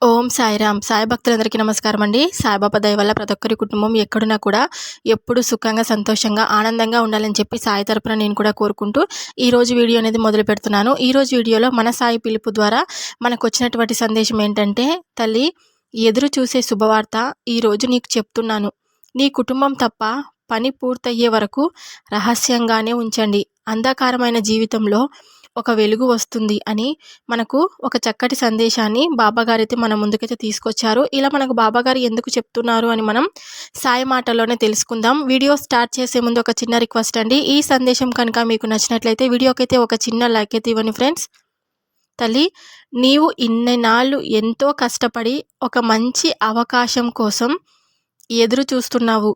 ఓం సాయిరామ్. సాయి భక్తులందరికీ నమస్కారం అండి. సాయిబాబా దయ వల్ల ప్రతి ఒక్కరి కుటుంబం ఎక్కడున్నా కూడా ఎప్పుడు సుఖంగా, సంతోషంగా, ఆనందంగా ఉండాలని చెప్పి సాయి తరపున నేను కూడా కోరుకుంటూ ఈరోజు వీడియో అనేది మొదలు పెడుతున్నాను. ఈరోజు వీడియోలో మన సాయి పిలుపు ద్వారా మనకు వచ్చినటువంటి సందేశం ఏంటంటే, తల్లి ఎదురు చూసే శుభవార్త ఈరోజు నీకు చెప్తున్నాను. నీ కుటుంబం తప్ప పని పూర్తయ్యే వరకు రహస్యంగానే ఉంచండి. అంధకారమైన జీవితంలో ఒక వెలుగు వస్తుంది అని మనకు ఒక చక్కటి సందేశాన్ని బాబాగారైతే మన ముందుకైతే తీసుకొచ్చారు. ఇలా మనకు బాబాగారు ఎందుకు చెప్తున్నారు అని మనం సాయి మాటల్లోనే తెలుసుకుందాం. వీడియో స్టార్ట్ చేసే ముందు ఒక చిన్న రిక్వెస్ట్ అండి. ఈ సందేశం కనుక మీకు నచ్చినట్లయితే వీడియోకైతే ఒక చిన్న లైక్ అయితే ఇవ్వండి ఫ్రెండ్స్. తల్లి, నీవు ఇన్ని నాళ్ళు ఎంతో కష్టపడి ఒక మంచి అవకాశం కోసం ఎదురు చూస్తున్నావు.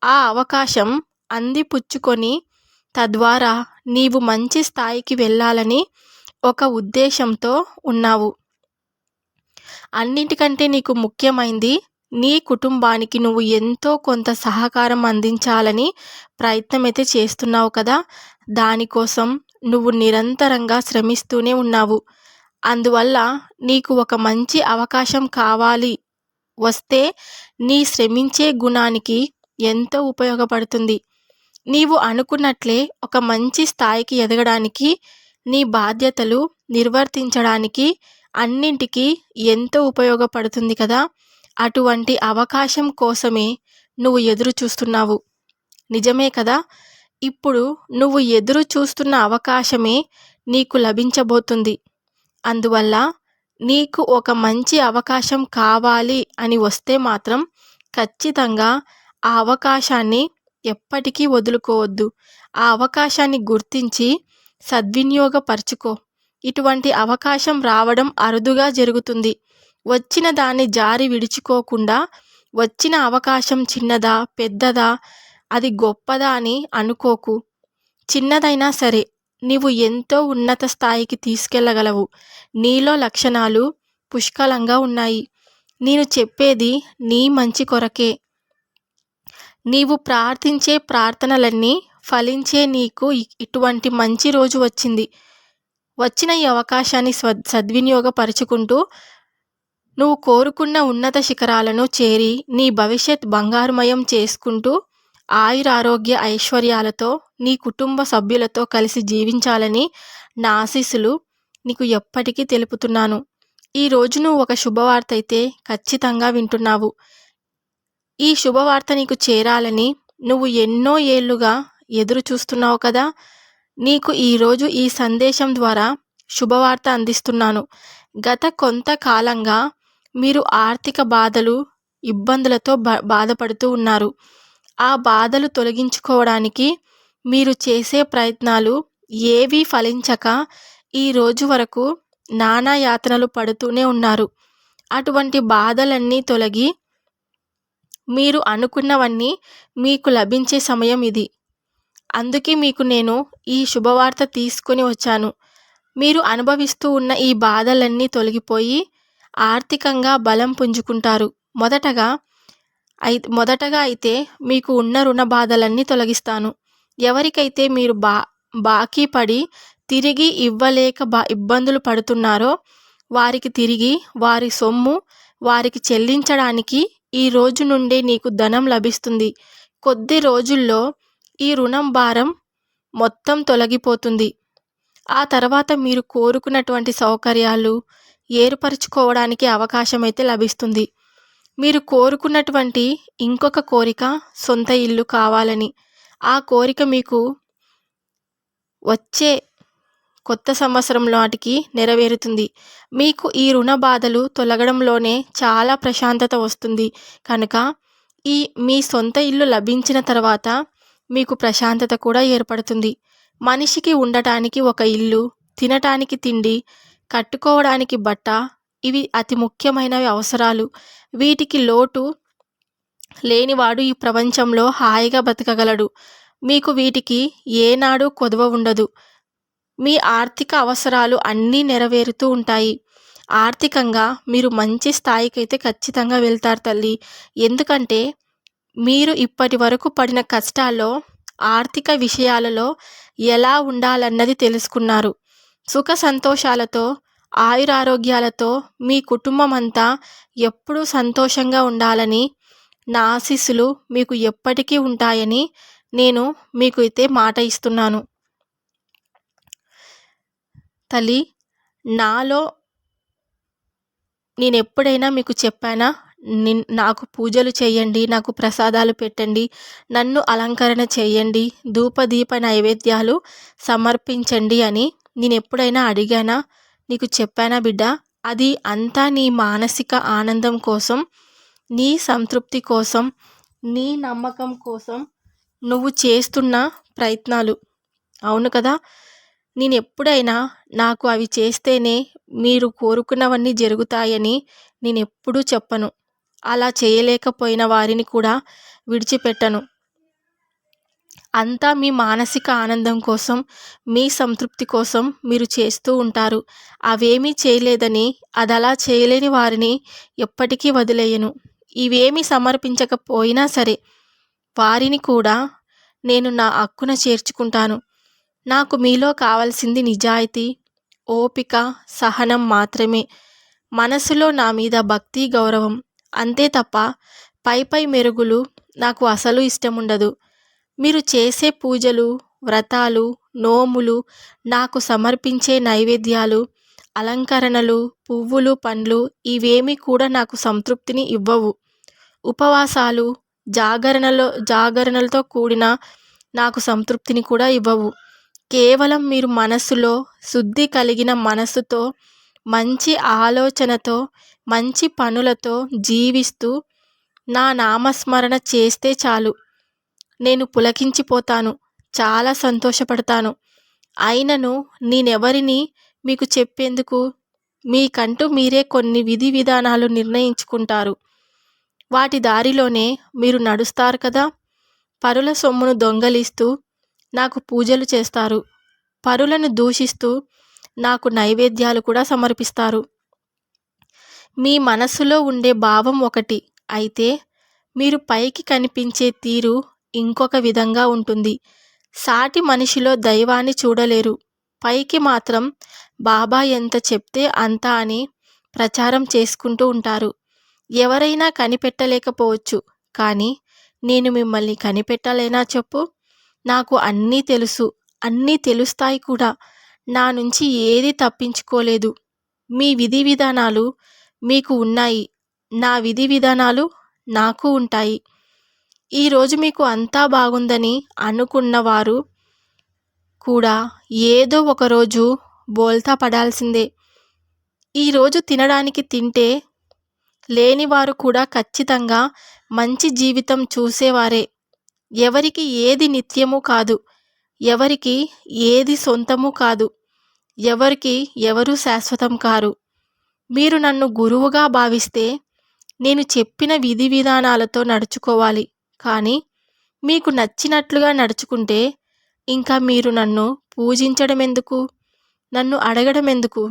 ఆ అవకాశం అందిపుచ్చుకొని తద్వారా నీవు మంచి స్థాయికి వెళ్ళాలని ఒక ఉద్దేశంతో ఉన్నావు. అన్నిటికంటే నీకు ముఖ్యమైంది నీ కుటుంబానికి నువ్వు ఎంతో కొంత సహకారం అందించాలని ప్రయత్నం అయితే చేస్తున్నావు కదా. దానికోసం నువ్వు నిరంతరంగా శ్రమిస్తూనే ఉన్నావు. అందువల్ల నీకు ఒక మంచి అవకాశం కావాలి వస్తే నీ శ్రమించే గుణానికి ఎంతో ఉపయోగపడుతుంది. నీవు అనుకున్నట్లే ఒక మంచి స్థాయికి ఎదగడానికి, నీ బాధ్యతలు నిర్వర్తించడానికి అన్నింటికీ ఎంతో ఉపయోగపడుతుంది కదా. అటువంటి అవకాశం కోసమే నువ్వు ఎదురు చూస్తున్నావు. నిజమే కదా. ఇప్పుడు నువ్వు ఎదురు చూస్తున్న అవకాశమే నీకు లభించబోతుంది. అందువల్ల నీకు ఒక మంచి అవకాశం కావాలి అని వస్తే మాత్రం ఖచ్చితంగా ఆ అవకాశాన్ని ఎప్పటికీ వదులుకోవద్దు. ఆ అవకాశాన్ని గుర్తించి సద్వినియోగపరచుకో. ఇటువంటి అవకాశం రావడం అరుదుగా జరుగుతుంది. వచ్చిన దాన్ని జారి విడుచుకోకుండా, వచ్చిన అవకాశం చిన్నదా పెద్దదా అది గొప్పదా అని అనుకోకు. చిన్నదైనా సరే నీవు ఎంతో ఉన్నత స్థాయికి తీసుకెళ్ళగలవు. నీలో లక్షణాలు పుష్కలంగా ఉన్నాయి. నేను చెప్పేది నీ మంచి కొరకే. నీవు ప్రార్థించే ప్రార్థనలన్నీ ఫలించే నీకు ఇటువంటి మంచి రోజు వచ్చింది. వచ్చిన ఈ అవకాశాన్ని సద్వినియోగపరుచుకుంటూ నువ్వు కోరుకున్న ఉన్నత శిఖరాలను చేరి నీ భవిష్యత్ బంగారుమయం చేసుకుంటూ ఆయురారోగ్య ఐశ్వర్యాలతో నీ కుటుంబ సభ్యులతో కలిసి జీవించాలని నా ఆశీస్సులు నీకు ఎప్పటికీ తెలుపుతున్నాను. ఈరోజు నువ్వు ఒక శుభవార్త అయితే ఖచ్చితంగా వింటున్నావు. ఈ శుభవార్త నీకు చేరాలని నువ్వు ఎన్నో ఏళ్లుగా ఎదురు చూస్తున్నావు కదా. నీకు ఈరోజు ఈ సందేశం ద్వారా శుభవార్త అందిస్తున్నాను. గత కొంతకాలంగా మీరు ఆర్థిక బాధలు, ఇబ్బందులతో బాధపడుతూ ఉన్నారు. ఆ బాధలు తొలగించుకోవడానికి మీరు చేసే ప్రయత్నాలు ఏవీ ఫలించక ఈ రోజు వరకు నానా యాతనలు పడుతూనే ఉన్నారు. అటువంటి బాధలన్నీ తొలగి మీరు అనుకున్నవన్నీ మీకు లభించే సమయం ఇది. అందుకే మీకు నేను ఈ శుభవార్త తీసుకొని వచ్చాను. మీరు అనుభవిస్తూ ఉన్న ఈ బాధలన్నీ తొలగిపోయి ఆర్థికంగా బలం పుంజుకుంటారు. మొదటగా అయితే మీకు ఉన్న రుణ బాధలన్నీ తొలగిస్తాను. ఎవరికైతే మీరు బాకీ పడి తిరిగి ఇవ్వలేక ఇబ్బందులు పడుతున్నారో వారికి తిరిగి వారి సొమ్ము వారికి చెల్లించడానికి ఈ రోజు నుండే నీకు ధనం లభిస్తుంది. కొద్ది రోజుల్లో ఈ రుణం భారం మొత్తం తొలగిపోతుంది. ఆ తర్వాత మీరు కోరుకున్నటువంటి సౌకర్యాలు ఏర్పరచుకోవడానికి అవకాశం అయితే లభిస్తుంది. మీరు కోరుకున్నటువంటి ఇంకొక కోరిక సొంత ఇల్లు కావాలని. ఆ కోరిక మీకు వచ్చే కొత్త సంవత్సరం నాటికి నెరవేరుతుంది. మీకు ఈ రుణ బాధలు తొలగడంలోనే చాలా ప్రశాంతత వస్తుంది. కనుక మీ సొంత ఇల్లు లభించిన తర్వాత మీకు ప్రశాంతత కూడా ఏర్పడుతుంది. మనిషికి ఉండటానికి ఒక ఇల్లు, తినటానికి తిండి, కట్టుకోవడానికి బట్ట, ఇవి అతి ముఖ్యమైనవి అవసరాలు. వీటికి లోటు లేనివాడు ఈ ప్రపంచంలో హాయిగా బతకగలడు. మీకు వీటికి ఏనాడు కొదవ ఉండదు. మీ ఆర్థిక అవసరాలు అన్నీ నెరవేరుతూ ఉంటాయి. ఆర్థికంగా మీరు మంచి స్థాయికైతే ఖచ్చితంగా వెళ్తారు తల్లి. ఎందుకంటే మీరు ఇప్పటి వరకు పడిన కష్టాల్లో ఆర్థిక విషయాలలో ఎలా ఉండాలన్నది తెలుసుకున్నారు. సుఖ సంతోషాలతో ఆయురారోగ్యాలతో మీ కుటుంబం అంతా ఎప్పుడూ సంతోషంగా ఉండాలని నా ఆశీస్సులు మీకు ఎప్పటికీ ఉంటాయని నేను మీకు అయితే మాట ఇస్తున్నాను. తల్లి, నాలో నేనెప్పుడైనా మీకు చెప్పానా? నాకు పూజలు చేయండి, నాకు ప్రసాదాలు పెట్టండి, నన్ను అలంకరణ చేయండి, ధూపదీప నైవేద్యాలు సమర్పించండి అని నేనెప్పుడైనా అడిగానా? నీకు చెప్పానా బిడ్డ? అది అంతా నీ మానసిక ఆనందం కోసం, నీ సంతృప్తి కోసం, నీ నమ్మకం కోసం నువ్వు చేస్తున్న ప్రయత్నాలు. అవును కదా? నేనెప్పుడైనా నాకు అవి చేస్తేనే మీరు కోరుకున్నవన్నీ జరుగుతాయని నేనెప్పుడూ చెప్పను. అలా చేయలేకపోయిన వారిని కూడా విడిచిపెట్టను. అంతా మీ మానసిక ఆనందం కోసం, మీ సంతృప్తి కోసం మీరు చేస్తూ ఉంటారు. అవేమీ చేయలేదని, అదలా చేయలేని వారిని ఎప్పటికీ వదిలేయను. ఇవేమీ సమర్పించకపోయినా సరే వారిని కూడా నేను నా హక్కున చేర్చుకుంటాను. నాకు మీలో కావాల్సింది నిజాయితీ, ఓపిక, సహనం మాత్రమే. మనసులో నా మీద భక్తి, గౌరవం. అంతే తప్ప పై మెరుగులు నాకు అసలు ఇష్టముండదు. మీరు చేసే పూజలు, వ్రతాలు, నోములు, నాకు సమర్పించే నైవేద్యాలు, అలంకరణలు, పువ్వులు, పండ్లు ఇవేమీ కూడా నాకు సంతృప్తిని ఇవ్వవు. ఉపవాసాలు, జాగరణలతో కూడిన నాకు సంతృప్తిని కూడా ఇవ్వవు. కేవలం మీరు మనసులో శుద్ధి కలిగిన మనసుతో, మంచి ఆలోచనతో, మంచి పనులతో జీవిస్తూ నా నామస్మరణ చేస్తే చాలు. నేను పులకించిపోతాను, చాలా సంతోషపడతాను. అయినను నేనెవరిని మీకు చెప్పేందుకు? మీకంటూ మీరే కొన్ని విధి విధానాలు నిర్ణయించుకుంటారు. వాటి దారిలోనే మీరు నడుస్తారు కదా. పరుల సొమ్మును దొంగలిస్తూ నాకు పూజలు చేస్తారు. పరులను దూషిస్తూ నాకు నైవేద్యాలు కూడా సమర్పిస్తారు. మీ మనసులో ఉండే భావం ఒకటి అయితే మీరు పైకి కనిపించే తీరు ఇంకొక విధంగా ఉంటుంది. సాటి మనిషిలో దైవాన్ని చూడలేరు. పైకి మాత్రం బాబా ఎంత చెప్తే అంత అని ప్రచారం చేసుకుంటూ ఉంటారు. ఎవరైనా కనిపెట్టలేకపోవచ్చు, కానీ నేను మిమ్మల్ని కనిపెట్టలేనా చెప్పు? నాకు అన్నీ తెలుసు, అన్నీ తెలుస్తాయి కూడా. నా నుంచి ఏది తప్పించుకోలేదు. మీ విధి విధానాలు మీకు ఉన్నాయి, నా విధి విధానాలు నాకు ఉంటాయి. ఈరోజు మీకు అంతా బాగుందని అనుకున్నవారు కూడా ఏదో ఒకరోజు బోల్తా పడాల్సిందే. ఈరోజు తినడానికి తింటే లేనివారు కూడా ఖచ్చితంగా మంచి జీవితం చూసేవారే. ఎవరికి ఏది నిత్యము కాదు, ఎవరికి ఏది సొంతము కాదు, ఎవరికి ఎవరు శాశ్వతం కారు. మీరు నన్ను గురువుగా భావిస్తే నేను చెప్పిన విధి విధానాలతో నడుచుకోవాలి. కానీ మీకు నచ్చినట్లుగా నడుచుకుంటే ఇంకా మీరు నన్ను పూజించడం ఎందుకు? నన్ను అడగడం ఎందుకు?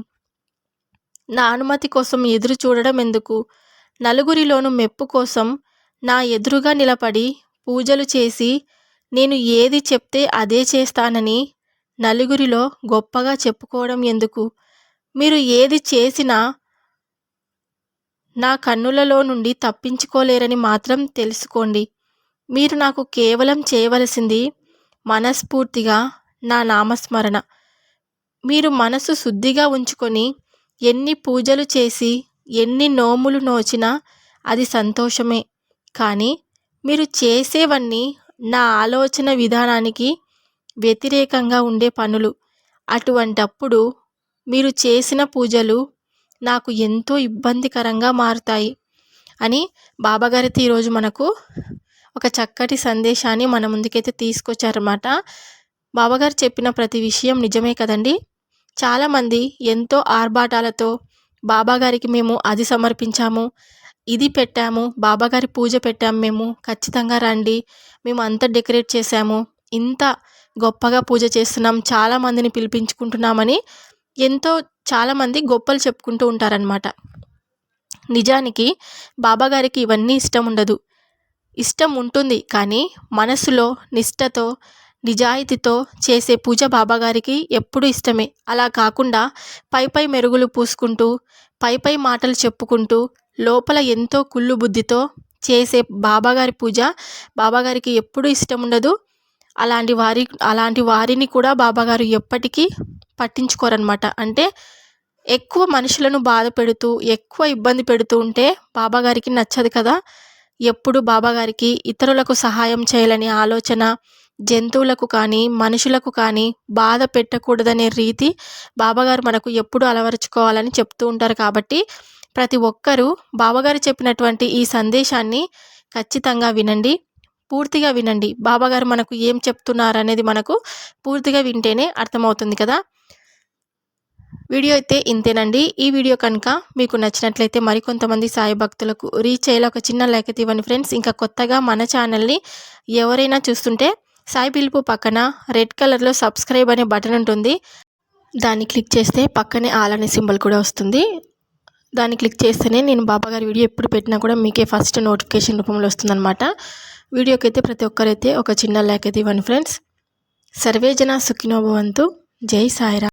నా అనుమతి కోసం ఎదురు చూడడం ఎందుకు? నలుగురిలోనూ మెప్పు కోసం నా ఎదురుగా నిలబడి పూజలు చేసి నేను ఏది చెప్తే అదే చేస్తానని నలుగురిలో గొప్పగా చెప్పుకోవడం ఎందుకు? మీరు ఏది చేసినా నా కన్నులలో నుండి తప్పించుకోలేరని మాత్రం తెలుసుకోండి. మీరు నాకు కేవలం చేయవలసింది మనస్ఫూర్తిగా నా నామస్మరణ. మీరు మనసు శుద్ధిగా ఉంచుకొని ఎన్ని పూజలు చేసి ఎన్ని నోములు నోచినా అది సంతోషమే. కానీ మీరు చేసేవన్నీ నా ఆలోచన విధానానికి వ్యతిరేకంగా ఉండే పనులు. అటువంటప్పుడు మీరు చేసిన పూజలు నాకు ఎంతో ఇబ్బందికరంగా మారుతాయి అని బాబాగారైతే ఈరోజు మనకు ఒక చక్కటి సందేశాన్ని మన ముందుకైతే తీసుకొచ్చారన్నమాట. బాబాగారు చెప్పిన ప్రతి విషయం నిజమే కదండి. చాలామంది ఎంతో ఆర్భాటాలతో బాబాగారికి మేము అది సమర్పించాము, ఇది పెట్టాము, బాబాగారి పూజ పెట్టాము, మేము ఖచ్చితంగా రండి, మేము అంత డెకరేట్ చేశాము, ఇంత గొప్పగా పూజ చేస్తున్నాం, చాలామందిని పిలిపించుకుంటున్నామని చాలామంది గొప్పలు చెప్పుకుంటూ ఉంటారనమాట. నిజానికి బాబాగారికి ఇవన్నీ ఇష్టం ఉండదు. ఇష్టం ఉంటుంది, కానీ మనసులో నిష్టతో నిజాయితీతో చేసే పూజ బాబాగారికి ఎప్పుడు ఇష్టమే. అలా కాకుండా పై మెరుగులు పూసుకుంటూ, పై మాటలు చెప్పుకుంటూ, లోపల ఎంతో కుళ్ళు బుద్ధితో చేసే బాబాగారి పూజ బాబాగారికి ఎప్పుడూ ఇష్టం ఉండదు. అలాంటి వారిని కూడా బాబాగారు ఎప్పటికీ పట్టించుకోరనమాట. అంటే ఎక్కువ మనుషులను బాధ పెడుతూ, ఎక్కువ ఇబ్బంది పెడుతూ ఉంటే బాబాగారికి నచ్చదు కదా. ఎప్పుడు బాబాగారికి ఇతరులకు సహాయం చేయాలనే ఆలోచన, జంతువులకు కానీ మనుషులకు కానీ బాధ పెట్టకూడదనే రీతి బాబాగారు మనకు ఎప్పుడు అలవరుచుకోవాలని చెప్తూ ఉంటారు. కాబట్టి ప్రతి ఒక్కరూ బాబాగారు చెప్పినటువంటి ఈ సందేశాన్ని ఖచ్చితంగా వినండి, పూర్తిగా వినండి. బాబాగారు మనకు ఏం చెప్తున్నారు అనేది మనకు పూర్తిగా వింటేనే అర్థమవుతుంది కదా. వీడియో అయితే ఇంతేనండి. ఈ వీడియో కనుక మీకు నచ్చినట్లయితే మరికొంతమంది సాయి భక్తులకు రీచ్ అయ్యేలా ఒక చిన్న లైక్ అయితే ఇవ్వండి ఫ్రెండ్స్. ఇంకా కొత్తగా మన ఛానల్ని ఎవరైనా చూస్తుంటే సాయి పిలుపు పక్కన రెడ్ కలర్లో సబ్స్క్రైబ్ అనే బటన్ ఉంటుంది. దాన్ని క్లిక్ చేస్తే పక్కనే ఆల్ అనే సింబల్ కూడా వస్తుంది. దాన్ని క్లిక్ చేస్తేనే నేను బాబాగారి వీడియో ఎప్పుడు పెట్టినా కూడా మీకే ఫస్ట్ నోటిఫికేషన్ రూపంలో వస్తుందన్నమాట. వీడియోకి అయితే ప్రతి ఒక్కరైతే ఒక చిన్న లైక్ అయితే ఇవ్వండి ఫ్రెండ్స్. సర్వేజన సుఖినో భవంతు. జై సాయిరామ్.